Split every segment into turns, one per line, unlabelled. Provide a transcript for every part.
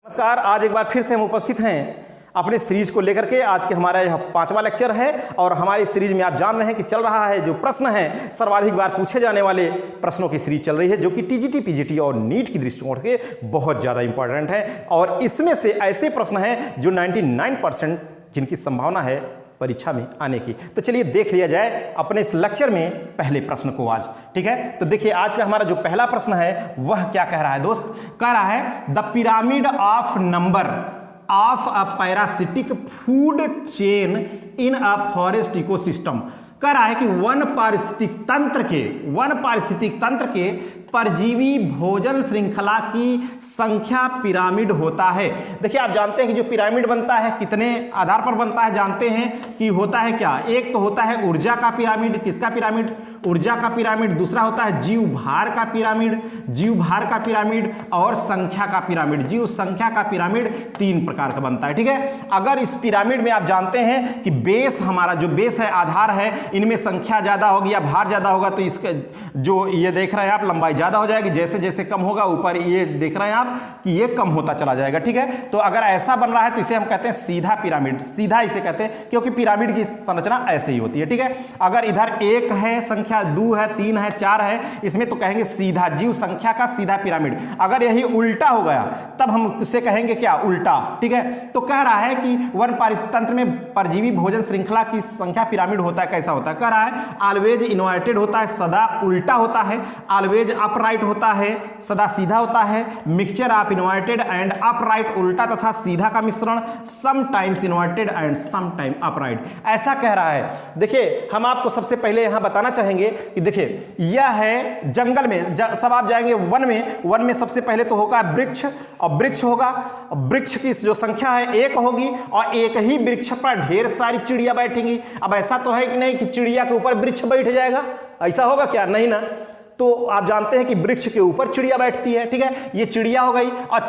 नमस्कार। आज एक बार फिर से हम उपस्थित हैं अपने सीरीज को लेकर के। आज के हमारा यह 5वां लेक्चर है और हमारी सीरीज में आप जान रहे हैं कि चल रहा है जो प्रश्न है सर्वाधिक बार पूछे जाने वाले प्रश्नों की सीरीज चल रही है, जो कि टीजीटी, पीजीटी और नीट की दृष्टिकोण से बहुत ज़्यादा इंपॉर्टेंट है। और इसमें से ऐसे प्रश्न हैं जो 99% जिनकी संभावना है परीक्षा में आने की। तो चलिए देख लिया जाए अपने इस लेक्चर में पहले प्रश्न को आज। ठीक है, तो देखिए आज का हमारा जो पहला प्रश्न है वह क्या कह रहा है दोस्त। कह रहा है the pyramid of number of a parasitic food chain in a forest ecosystem. कह रहा है कि वन पारिस्थितिक तंत्र के परजीवी भोजन श्रृंखला की संख्या पिरामिड होता है। देखिए आप जानते हैं कि जो पिरामिड बनता है कितने आधार पर बनता है, जानते हैं कि होता है क्या। एक तो होता है ऊर्जा का पिरामिड। किसका पिरामिड? ऊर्जा का पिरामिड। दूसरा होता है जीव भार का पिरामिड और संख्या का पिरामिड। जीव संख्या का पिरामिड 3 प्रकार का बनता है। ठीक है, अगर इस पिरामिड में आप जानते हैं कि बेस, हमारा जो बेस है, आधार है, इनमें संख्या ज्यादा होगी या भार ज्यादा होगा तो इसका जो ये देख रहे हैं आप लंबाई ज्यादा हो जाएगी। जैसे जैसे कम होगा ऊपर ये देख रहे हैं आप कि ये कम होता चला जाएगा। ठीक है, तो अगर ऐसा बन रहा है तो इसे हम कहते हैं सीधा पिरामिड। सीधा इसे कहते हैं क्योंकि पिरामिड की संरचना ऐसे ही होती है। ठीक है, अगर इधर 1 है संख्या, 2 है, 3 है, 4 है, इसमें तो कहेंगे सीधा, जीव संख्या का सीधा पिरामिड। अगर यही उल्टा हो गया तब हम इसे कहेंगे क्या? उल्टा। ठीक है, तो कह रहा है कि वन पारिस्थितिक तंत्र में परजीवी भोजन श्रृंखला की संख्या पिरामिड होता है। कैसा होता है? कह रहा है ऑलवेज इनवर्टेड होता है, सदा उल्टा होता है। ऑलवेज अपराइट होता है, सदा सीधा होता है। Mixture of inverted and upright, उल्टा तथा सीधा का मिश्रण। Sometimes inverted and sometime upright, ऐसा कह रहा है। देखिए हम आपको सबसे पहले यहां बताना चाहेंगे कि देखिए यह है जंगल में, सब आप जाएंगे वन में सबसे पहले तो होगा वृक्ष, और वृक्ष होगा, वृक्ष की जो संख्या है 1 होगी और एक ही वृक्ष पर ढेर सारी चिड़िया बैठेंगी। अब ऐसा तो है कि नहीं कि चिड़िया के ऊपर वृक्ष बैठ जाएगा, ऐसा होगा क्या? नहीं ना। तो आप जानते हैं कि वृक्ष के ऊपर चिड़िया बैठती है। ठीक है, ये चिड़िया हो गई और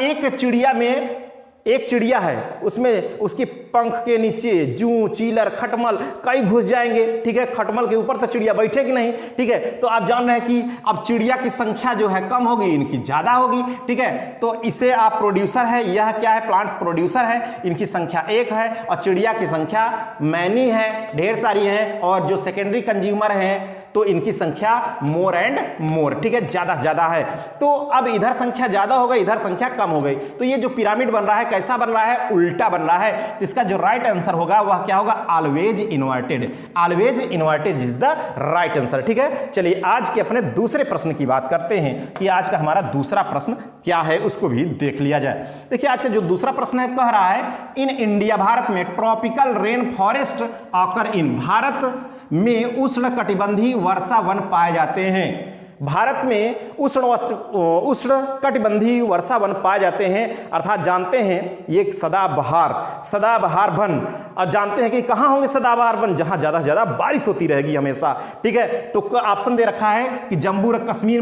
एक चिड़िया में एक चिड़िया है, उसमें उसकी पंख के नीचे जूं, चीलर, खटमल कई घुस जाएंगे। ठीक है, खटमल के ऊपर तो चिड़िया बैठेगी नहीं। ठीक है, तो आप जान रहे हैं कि अब चिड़िया की संख्या जो है कम होगी, इनकी ज्यादा होगी। ठीक है, तो इसे आप प्रोड्यूसर है, यह क्या है? प्लांट्स प्रोड्यूसर है। इनकी संख्या 1 है और चिड़िया की संख्या मैनी है, ढेर सारी है। और जो सेकेंडरी कंज्यूमर हैं तो इनकी संख्या मोर एंड मोर। ठीक है, ज्यादा ज्यादा है। तो अब इधर संख्या ज्यादा हो गई, इधर संख्या कम हो गई। तो ये जो पिरामिड बन रहा है कैसा बन रहा है? उल्टा बन रहा है। तो इसका जो राइट आंसर होगा वह क्या होगा? Always inverted. Always inverted is the right answer. ठीक है, चलिए आज के अपने दूसरे प्रश्न की बात करते हैं कि आज का हमारा दूसरा प्रश्न क्या है, उसको भी देख लिया जाए। देखिए आज का जो दूसरा प्रश्न है, कह रहा है इन इंडिया, भारत में tropical rain forest occur in, Bharat में उष्ण कटिबंधीय वर्षा वन पाए जाते हैं। भारत में उष्ण कटिबंधीय वर्षा वन पाए जाते हैं, अर्थात जानते हैं ये सदाबहार वन। और जानते हैं कि कहाँ होंगे सदाबहार वन? जहां ज्यादा से ज्यादा बारिश होती रहेगी हमेशा। ठीक है, तो ऑप्शन दे रखा है कि जम्मू कश्मीर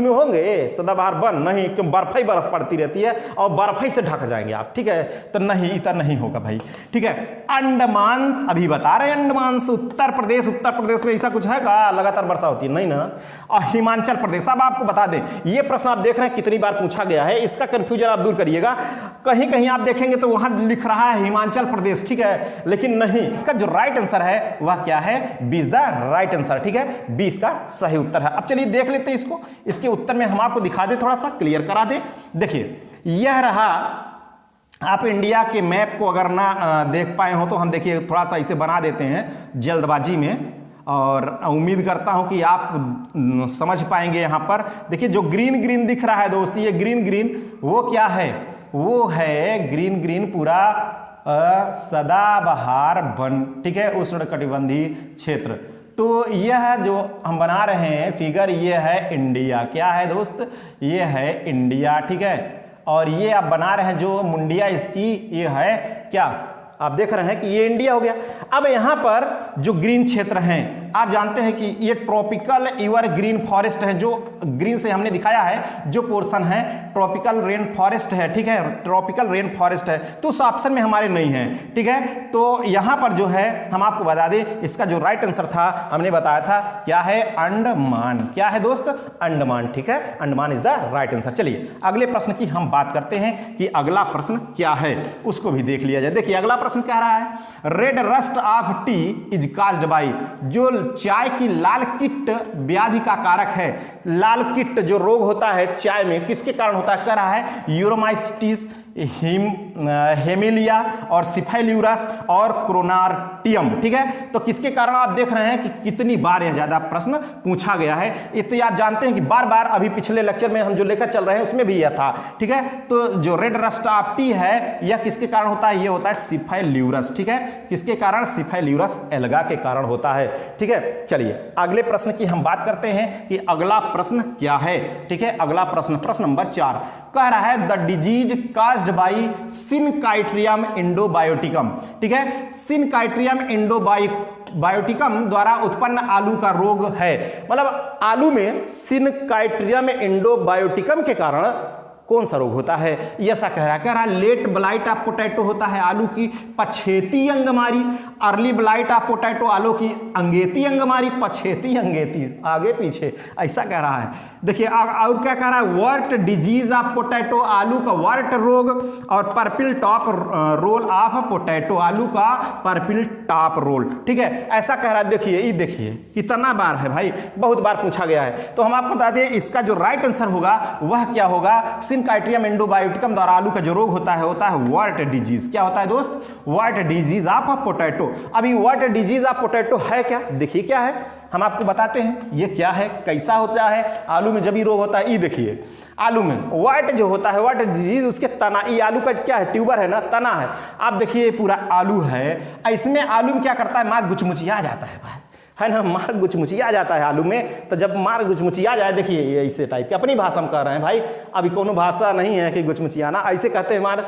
में होंगे सदाबहार वन? नहीं, क्यों? बर्फ ही बर्फ पड़ती रहती है और बर्फ ही से ढक जाएंगे आप। ठीक है, तो नहीं, इतना नहीं होगा भाई। ठीक है, अंडमान, अभी बता रहे हैं अंडमान, उत्तर प्रदेश में ऐसा कुछ है का लगातार वर्षा होती है? नहीं ना। और हिमाचल प्रदेश, अब आपको बता दें ये प्रश्न आप देख रहे हैं कितनी बार पूछा गया है, इसका कंफ्यूजन आप दूर करिएगा। कहीं कहीं आप देखेंगे तो वहां लिख रहा है हिमाचल प्रदेश। ठीक है, लेकिन नहीं, इसका जो राइट आंसर है वह क्या है? 20 द राइट आंसर। ठीक है, 20 का सही उत्तर है। अब चलिए देख लेते हैं इसको, इसके उत्तर में हम आपको दिखा दे, थोड़ा सा क्लियर करा दे। देखिए यह रहा, आप इंडिया के मैप को अगर ना देख पाए हो तो हम देखिए थोड़ा सा इसे बना देते हैं जल्दबाजी में, और उम्मीद करता हूं कि आप समझ पाएंगे। यहां पर देखिए जो ग्रीन दिख रहा है दोस्त, ये ग्रीन वो क्या है? वो है ग्रीन पूरा सदाबहार वन। ठीक है, उष्णकटिबंधीय क्षेत्र। तो यह जो हम बना रहे हैं फिगर, ये है इंडिया। क्या है दोस्त? ये है इंडिया। ठीक है, और ये आप बना रहे हैं जो मुंडिया इसकी, ये है क्या? आप देख रहे हैं कि ये इंडिया हो गया। अब यहां पर जो ग्रीन क्षेत्र हैं, आप जानते हैं कि ये ट्रॉपिकल एवरग्रीन फॉरेस्ट है, जो ग्रीन से हमने दिखाया है जो पोर्शन है ट्रॉपिकल रेन फॉरेस्ट है, ठीक है, ट्रॉपिकल रेन फॉरेस्ट है, तो उस ऑप्शन में हमारे नहीं है, ठीक है। तो यहां पर जो है हम आपको बता दें इसका जो राइट आंसर था हमने बताया था क्या है, अंडमान। क्या है दोस्त, अंडमान, ठीक है, Andaman is the right answer. चलिए अगले प्रश्न की हम बात करते हैं कि अगला प्रश्न क्या है, उसको भी देख लिया जाए। देखिए अगला प्रश्न कह रहा है red rust of T is caused bye, जो चाय की लाल किट व्याधि का कारक है, लाल किट जो रोग होता है चाय में किसके कारण होता है, कह रहा है यूरोमाइस्टिस, हेमिलिया और सिफेल्यूरस और क्रोनार्टियम, ठीक है। तो किसके कारण आप देख रहे हैं कि कितनी बार यह ज्यादा प्रश्न पूछा गया है। ये तो आप जानते हैं कि बार बार अभी पिछले लेक्चर में हम जो लेकर चल रहे हैं उसमें भी यह था, ठीक है। तो जो रेड रस्ट ऑफ टी है यह किसके कारण होता है, यह होता है सिफेल्यूरस, ठीक है, किसके कारण, सिफेल्यूरस एल्गा के कारण होता है, ठीक है। चलिए अगले प्रश्न की हम बात करते हैं कि अगला प्रश्न क्या है, ठीक है। अगला प्रश्न, प्रश्न नंबर 4 कह रहा है the disease caused by Synchytrium endobioticum, ठीक है, सिनकाइट्रियम इंडोबायोटिकम द्वारा उत्पन्न आलू का रोग है, मतलब आलू में सिनकाइट्रियम इंडोबायोटिकम के कारण कौन सा रोग होता है, ये ऐसा कह रहा है लेट ब्लाइट ऑफ पोटैटो होता है आलू की पछेती अंगमारी, अर्ली ब्लाइट ऑफ पोटैटो आलू की अंगेती अंगमारी, पछेती अंगेती आगे पीछे, ऐसा कह रहा है। देखिए और क्या कह रहा है, वर्ट डिजीज ऑफ पोटैटो आलू का वर्ट रोग, और purple top roll of potato आलू का पर्पल टॉप रोल, ठीक है, ऐसा कह रहा है। देखिए ये देखिए कितना बार है भाई, बहुत बार पूछा गया है। तो हम आपको बता दें इसका जो राइट आंसर होगा वह क्या होगा, सिनकाइट्रियम इंडोबायोटिकम द्वारा आलू का जो रोग होता है वर्ट डिजीज। क्या होता है दोस्त, वर्ट डिजीज ऑफ पोटैटो। अभी वर्ट डिजीज ऑफ पोटैटो है क्या, देखिए क्या है, हम आपको बताते हैं ये क्या है, कैसा होता है आलू में जब भी रोग होता है। ये देखिए आलू में वर्ट जो होता है, वर्ट डिजीज उसके तना, ये आलू का क्या है, ट्यूबर है ना, तना है। आप देखिए पूरा आलू है, इसमें आलू में क्या करता है, मार गुचमुचिया जाता है भाई, है ना, मार गुचमुचिया जाता है आलू में। तो जब मार गुचमुचिया जाए, देखिए ये ऐसे टाइप की अपनी भाषा में कह रहे हैं भाई, अभी कोनो भाषा नहीं है कि गुचमुचियाना, ऐसे कहते हैं मार।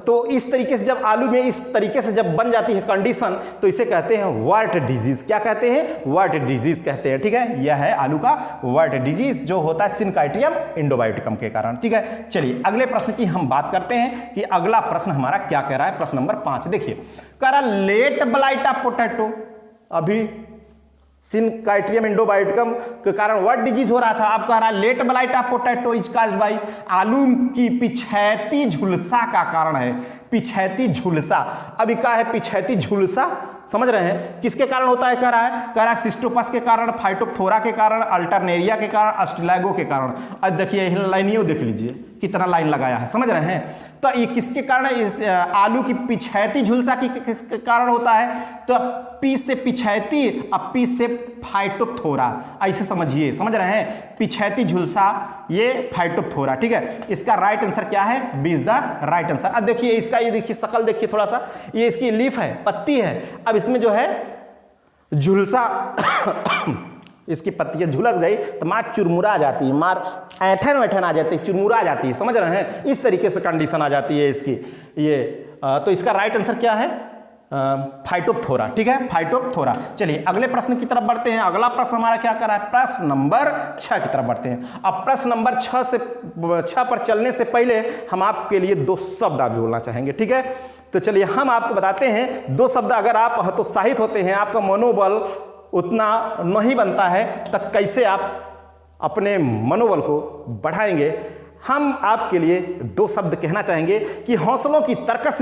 तो इस तरीके से जब आलू में इस तरीके से जब बन जाती है कंडीशन, तो इसे कहते हैं वर्ट डिजीज। क्या कहते हैं, वर्ट डिजीज कहते हैं, ठीक है। यह है आलू का वर्ट डिजीज जो होता है सिनकाइट्रियम इंडोबायोटिकम के कारण, ठीक है। चलिए अगले प्रश्न की हम बात करते हैं कि अगला प्रश्न हमारा क्या कह रहा है। प्रश्न नंबर 5 देखिए, कह रहा लेट ब्लाइट ऑफ पोटैटो, अभी सिनकाइट्रियम इंडोबायोटिकम के कारण व्हाट डिजीज हो रहा था, आप कह रहा है late blight of potato is caused by, आलू की पिछैती झुलसा का कारण है, पिछैती झुलसा। अभी क्या है पिछैती झुलसा, समझ रहे हैं, किसके कारण होता है, कह रहा है सिस्टोपस के कारण, फाइटोप्थोरा के कारण, अल्टरनेरिया के कारण, अस्टिलैगो के कारण। अब देखिए लाइनियों देख लीजिए कितना लाइन लगाया है, समझ रहे हैं। तो ये किसके कारण, इस आलू की पिछैती झुलसा के कारण होता है, तो पी से पिछैती, अब पी से फाइटोप्थोरा, ऐसे समझिए, समझ रहे हैं, पिछैती झुलसा ये फाइटोप्थोरा, ठीक है। इसका राइट आंसर क्या है, B is the right answer. अब देखिए इसका, ये देखिए शक्ल देखिए थोड़ा सा, ये इसकी लीफ है, पत्ती है, अब इसमें जो है झुलसा इसकी पत्तियां झुलस गई तो मार चुरमुरा जाती है, मार ऐठन वैठन आ जाती है, चुरमुरा जाती है, समझ रहे हैं, इस तरीके से कंडीशन आ जाती है इसकी ये। तो इसका राइट आंसर क्या है, फाइटोप्थोरा, ठीक है, फाइटोप्थोरा। चलिए अगले प्रश्न की तरफ बढ़ते हैं। अगला प्रश्न हमारा क्या कर रहा है, प्रश्न नंबर 6 की तरफ बढ़ते हैं। अब प्रश्न नंबर 6 पर चलने से पहले हम आपके लिए 2 शब्द आप बोलना चाहेंगे, ठीक है। तो चलिए हम आपको बताते हैं 2 शब्द, अगर आप हतोत्साहित होते हैं, आपका मनोबल उतना नहीं बनता है, तब कैसे आप अपने मनोबल को बढ़ाएंगे। हम आपके लिए 2 शब्द कहना चाहेंगे कि हौसलों की तरकस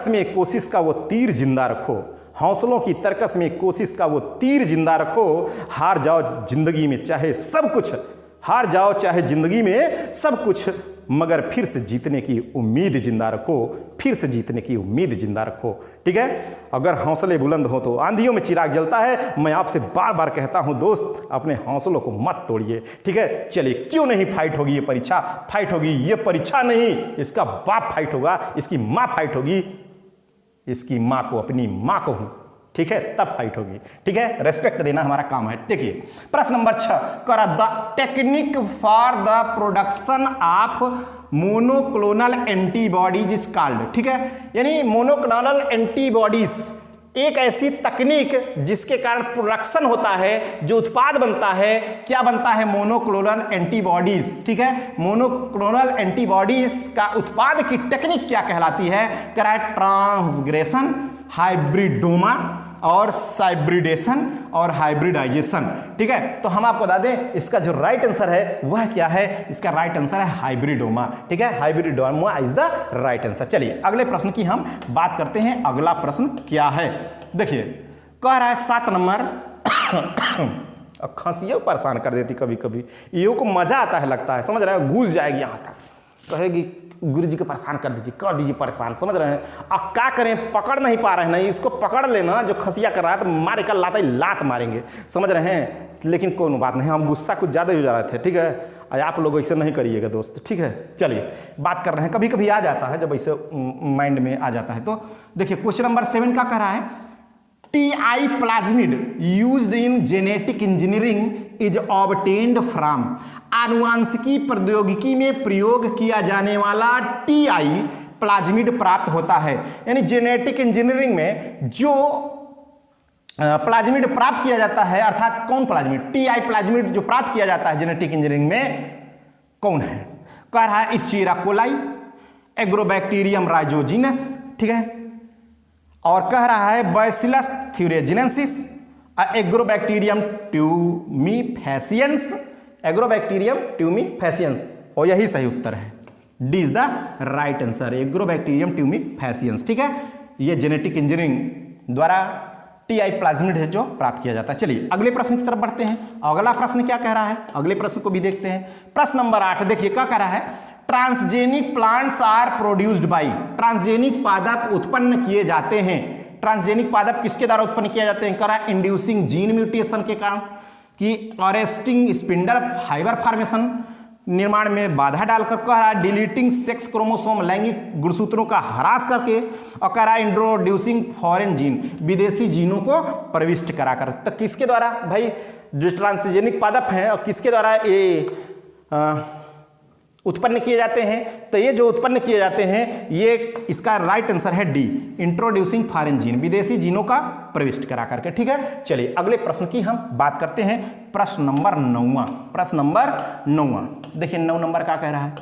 में कोशिश का वो तीर जिंदा रखो, हौसलों की तरकस में कोशिश का वो तीर जिंदा रखो, हार जाओ जिंदगी में चाहे सब कुछ, हार जाओ चाहे जिंदगी में सब कुछ, मगर फिर से जीतने की उम्मीद जिंदा रखो, फिर से जीतने की उम्मीद जिंदा रखो, ठीक है। अगर हौसले बुलंद हो तो आंधियों में चिराग जलता है। मैं आपसे बार बार कहता हूं दोस्त, अपने हौसलों को मत तोड़िए, ठीक है। चलिए क्यों नहीं फाइट होगी ये परीक्षा, फाइट होगी ये परीक्षा नहीं, इसका बाप फाइट होगा, इसकी माँ फाइट होगी, इसकी माँ को अपनी माँ को हूं, ठीक है, तब फाइट होगी, ठीक है। रेस्पेक्ट देना हमारा काम है। देखिए प्रश्न नंबर 6 करा the technique for the production of monoclonal antibodies is called, ठीक है। यानी मोनोक्लोनल एंटीबॉडीज एक ऐसी तकनीक जिसके कारण प्रोडक्शन होता है, जो उत्पाद बनता है, क्या बनता है? Monoclonal antibodies. ठीक है, मोनोक्लोनल एंटीबॉडीज का उत्पाद की टेक्निक क्या कहलाती है? कह रहा है ट्रांसग्रेशन, हाइब्रिडोमा और साइब्रिडेशन और हाइब्रिडाइजेशन। ठीक है, तो हम आपको बता दें इसका जो राइट आंसर है वह क्या है? इसका राइट आंसर है हाइब्रिडोमा। ठीक है, hybridoma is the right answer. चलिए अगले प्रश्न की हम बात करते हैं। अगला प्रश्न क्या है? देखिए, कह रहा है 7 नंबर। खंसियों परेशान कर देती कभी कभी, ये को मजा आता है, लगता है, समझ रहे हैं, घुस जाएगी यहाँ तक, कहेगी गुरुजी को परेशान कर दीजिए परेशान, समझ रहे हैं। अब क्या करें, पकड़ नहीं पा रहे हैं, नहीं इसको पकड़ लेना जो खसिया कर रहा है तो मारे का लाता ही लात मारेंगे, समझ रहे हैं। लेकिन कोई बात नहीं, हम गुस्सा कुछ ज़्यादा हो जा रहे थे। ठीक है, आप लोग ऐसे नहीं करिएगा दोस्त। ठीक है, चलिए बात कर रहे हैं। कभी कभी आ जाता है, जब ऐसे माइंड में आ जाता है। तो देखिए क्वेश्चन नंबर 7 का कह रहा है TI plasmid used in genetic engineering is obtained from. आनुवांशिकी प्रौद्योगिकी में प्रयोग किया जाने वाला TI प्लाज्मिड प्राप्त होता है। यानी जेनेटिक इंजीनियरिंग में जो प्लाज्मिड प्राप्त किया जाता है, अर्थात कौन प्लाज्मिड? TI प्लाज्मिड जो प्राप्त किया जाता है जेनेटिक इंजीनियरिंग में, कौन है? कह रहा है इस्चेरा कोलाई, एग्रोबैक्टीरियम राइजोजिनस। ठीक है, और कह रहा है Bacillus thuringiensis, Agrobacterium tumefaciens, Agrobacterium tumefaciens. और यही सही उत्तर है, D is the right answer, Agrobacterium tumefaciens. ठीक है, ये जेनेटिक इंजीनियरिंग द्वारा TI प्लाज्मिड है जो प्राप्त किया जाता है। चलिए अगले प्रश्न की तरफ बढ़ते हैं। अगला प्रश्न क्या कह रहा है, अगले प्रश्न को भी देखते हैं। प्रश्न नंबर 8 देखिए क्या कह रहा है, transgenic plants are produced by. Transgenic पादप उत्पन्न किए जाते हैं। ट्रांसजेनिक पादप किसके द्वारा उत्पन्न किए जाते हैं? कह रहा है इंड्यूसिंग जीन म्यूटेशन के कारण, कि अरेस्टिंग स्पिंडल फाइबर फॉर्मेशन, निर्माण में बाधा डालकर, कह रहा है डिलीटिंग सेक्स क्रोमोसोम, लैंगिक गुणसूत्रों का ह्रास करके, और कह रहा है इंट्रोड्यूसिंग फॉरेन जीन, विदेशी जीनों को प्रविष्ट कराकर। तो किसके द्वारा भाई जो ट्रांसजेनिक पादप हैं और किसके द्वारा ये उत्पन्न किए जाते हैं? तो ये जो उत्पन्न किए जाते हैं, ये इसका राइट आंसर है डी, इंट्रोड्यूसिंग फॉरेन जीन, विदेशी जीनों का प्रविष्ट करा करके। ठीक है, चलिए अगले प्रश्न की हम बात करते हैं। प्रश्न नंबर 9। प्रश्न नंबर 9 देखिए 9 नंबर का कह रहा है,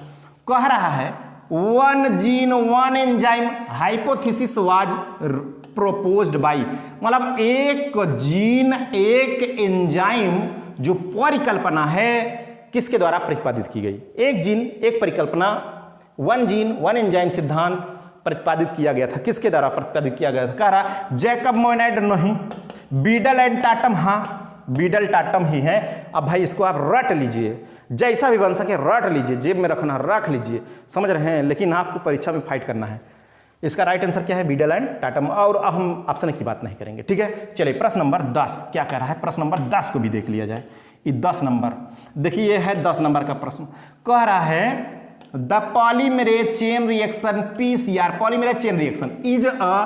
कह रहा है 1 gene 1 enzyme hypothesis was proposed by. मतलब एक जीन एक एंजाइम जो परिकल्पना है किसके द्वारा प्रतिपादित की गई? एक जीन एक परिकल्पना, 1 जीन 1 एंजाइम सिद्धांत प्रतिपादित किया गया था। किसके द्वारा प्रतिपादित किया गया था? कह रहा जैकब मोनेड नहीं, बीडल एंड टाटम, हाँ बीडल टाटम ही है। अब भाई इसको आप रट लीजिए, जैसा भी बन सके रट लीजिए, जेब में रखना रख लीजिए, समझ रहे हैं। लेकिन आपको परीक्षा में फाइट करना है। इसका राइट आंसर क्या है? Beadle and टाटम। और अब हम ऑप्शन की बात नहीं करेंगे। ठीक है, चलिए प्रश्न नंबर 10 क्या कह रहा है? प्रश्न नंबर 10 को भी देख लिया जाए। ये 10 नंबर देखिए, ये है 10 नंबर का प्रश्न। कह रहा है the polymerase chain reaction PCR, polymerase chain reaction is a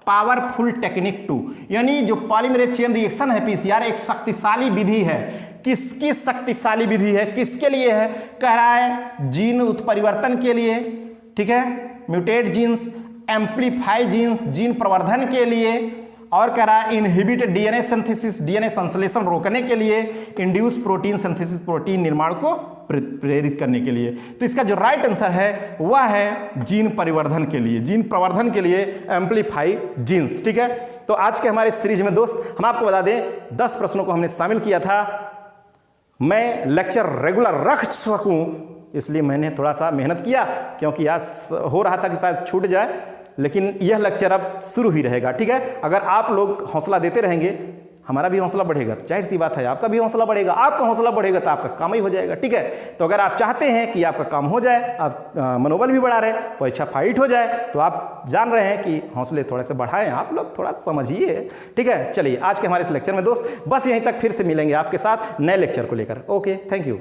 powerful technique to. यानी जो पॉलीमरेज चेन रिएक्शन है PCR एक शक्तिशाली विधि है। किसकी शक्तिशाली विधि है? किसके लिए है? कह रहा है जीन उत्परिवर्तन के लिए। ठीक है, mutate genes, amplify genes, gene प्रवर्धन के लिए, और कह रहा है इनहिबिट DNA सिंथेसिस, DNA संश्लेषण रोकने के लिए, इंड्यूस प्रोटीन सिंथेसिस, प्रोटीन निर्माण को प्रेरित करने के लिए। तो इसका जो राइट आंसर है वह है जीन परिवर्धन के लिए, जीन प्रवर्धन के लिए एम्प्लीफाई जीन्स। ठीक है, तो आज के हमारे सीरीज में दोस्त हम आपको बता दें 10 प्रश्नों को हमने शामिल किया था। मैं लेक्चर रेगुलर रख सकूं इसलिए मैंने थोड़ा सा मेहनत किया, क्योंकि आज हो रहा था कि शायद छूट जाए, लेकिन यह लेक्चर अब शुरू ही रहेगा। ठीक है, अगर आप लोग हौसला देते रहेंगे हमारा भी हौसला बढ़ेगा, तो जाहिर सी बात है आपका भी हौसला बढ़ेगा। आपका हौसला बढ़ेगा तो आपका काम ही हो जाएगा। ठीक है, तो अगर आप चाहते हैं कि आपका काम हो जाए, आप मनोबल भी बढ़ा रहे, परीक्षा फाइट हो जाए, तो आप जान रहे हैं कि हौसले थोड़े से बढ़ाएं, आप लोग थोड़ा समझिए। ठीक है, चलिए आज के हमारे इस लेक्चर में दोस्त बस यहीं तक, फिर से मिलेंगे आपके साथ नए लेक्चर को लेकर। Okay, thank you.